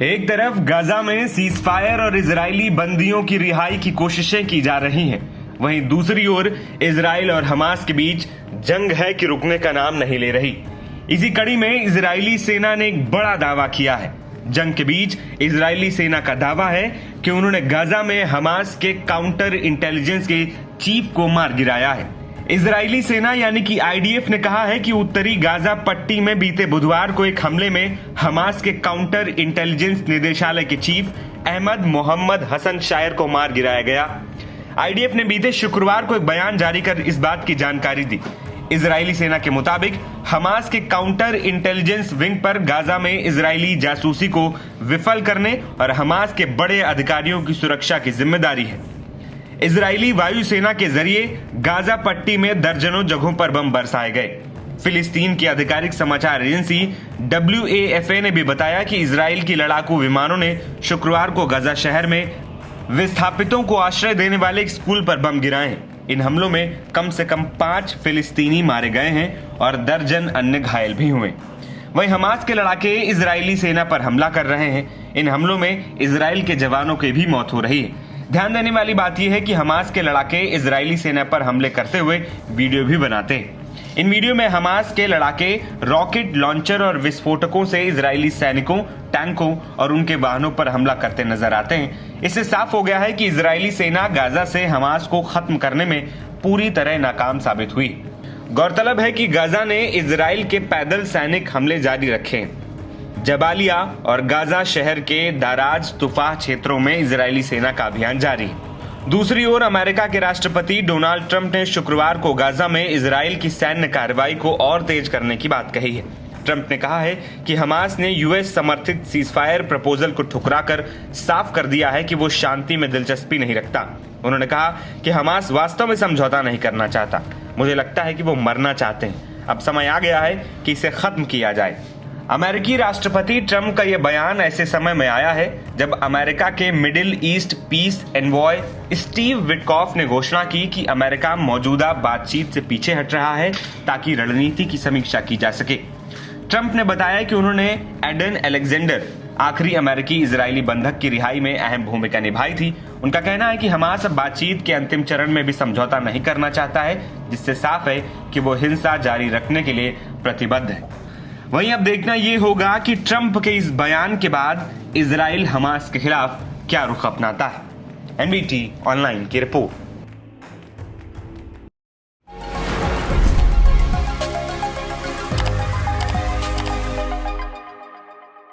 एक तरफ गाजा में सीजफायर और इजरायली बंदियों की रिहाई की कोशिशें की जा रही हैं, वहीं दूसरी ओर इजराइल और हमास के बीच जंग है कि रुकने का नाम नहीं ले रही। इसी कड़ी में इजरायली सेना ने एक बड़ा दावा किया है। जंग के बीच इजरायली सेना का दावा है कि उन्होंने गाजा में हमास के काउंटर इंटेलिजेंस के चीफ को मार गिराया है। इजरायली सेना यानी कि आईडीएफ ने कहा है कि उत्तरी गाजा पट्टी में बीते बुधवार को एक हमले में हमास के काउंटर इंटेलिजेंस निदेशालय के चीफ अहमद मोहम्मद हसन शायर को मार गिराया गया। आईडीएफ ने बीते शुक्रवार को एक बयान जारी कर इस बात की जानकारी दी। इजरायली सेना के मुताबिक हमास के काउंटर इंटेलिजेंस विंग पर गाजा में इजरायली जासूसी को विफल करने और हमास के बड़े अधिकारियों की सुरक्षा की जिम्मेदारी है। इजरायली वायुसेना के जरिए गाजा पट्टी में दर्जनों जगहों पर बम बरसाए गए। फिलिस्तीन की आधिकारिक समाचार एजेंसी WAFA ने भी बताया कि इजराइल की लड़ाकू विमानों ने शुक्रवार को गाजा शहर में विस्थापितों को आश्रय देने वाले एक स्कूल पर बम गिराए हैं। इन हमलों में कम से कम 5 फिलिस्तीनी मारे गए हैं और दर्जन अन्य घायल भी हुए। वहीं हमास के लड़ाके इजरायली सेना पर हमला कर रहे हैं। इन हमलों में इजराइल के जवानों की भी मौत हो रही है। ध्यान देने वाली बात यह है कि हमास के लड़ाके इजरायली सेना पर हमले करते हुए वीडियो भी बनाते हैं। इन वीडियो में हमास के लड़ाके रॉकेट लॉन्चर और विस्फोटकों से इजरायली सैनिकों, टैंकों और उनके वाहनों पर हमला करते नजर आते हैं। इससे साफ हो गया है कि इजरायली सेना गाजा से हमास को खत्म करने में पूरी तरह नाकाम साबित हुई। गौरतलब है कि गाजा ने इजराइल के पैदल सैनिक हमले जारी रखे हैं। जबालिया और गाजा शहर के दाराज तुफाह क्षेत्रों में इजरायली सेना का अभियान जारी है। दूसरी ओर अमेरिका के राष्ट्रपति डोनाल्ड ट्रंप ने शुक्रवार को गाजा में इजराइल की सैन्य कार्रवाई को और तेज करने की बात कही है। ट्रंप ने कहा है कि हमास ने यूएस समर्थित सीजफायर प्रपोजल को ठुकराकर साफ कर दिया है कि वो शांति में दिलचस्पी नहीं रखता। उन्होंने कहा कि हमास वास्तव में समझौता नहीं करना चाहता। मुझे लगता है कि वो मरना चाहते हैं। अब समय आ गया है कि इसे खत्म किया जाए। अमेरिकी राष्ट्रपति ट्रंप का यह बयान ऐसे समय में आया है जब अमेरिका के Middle East peace envoy Steve Witkoff ने घोषणा की कि अमेरिका मौजूदा बातचीत से पीछे हट रहा है ताकि रणनीति की समीक्षा की जा सके। ट्रंप ने बताया कि उन्होंने एडन अलेक्जेंडर, आखिरी अमेरिकी इजरायली बंधक की रिहाई में अहम भूमिका निभाई थी। उनका कहना है कि हमास अब बातचीत के अंतिम चरण में भी समझौता नहीं करना चाहता है, जिससे साफ है कि वो हिंसा जारी रखने के लिए प्रतिबद्ध है। वहीं अब देखना ये होगा कि ट्रंप के इस बयान के बाद इजराइल हमास के खिलाफ क्या रुख अपनाता है। NBT ऑनलाइन की रिपोर्ट।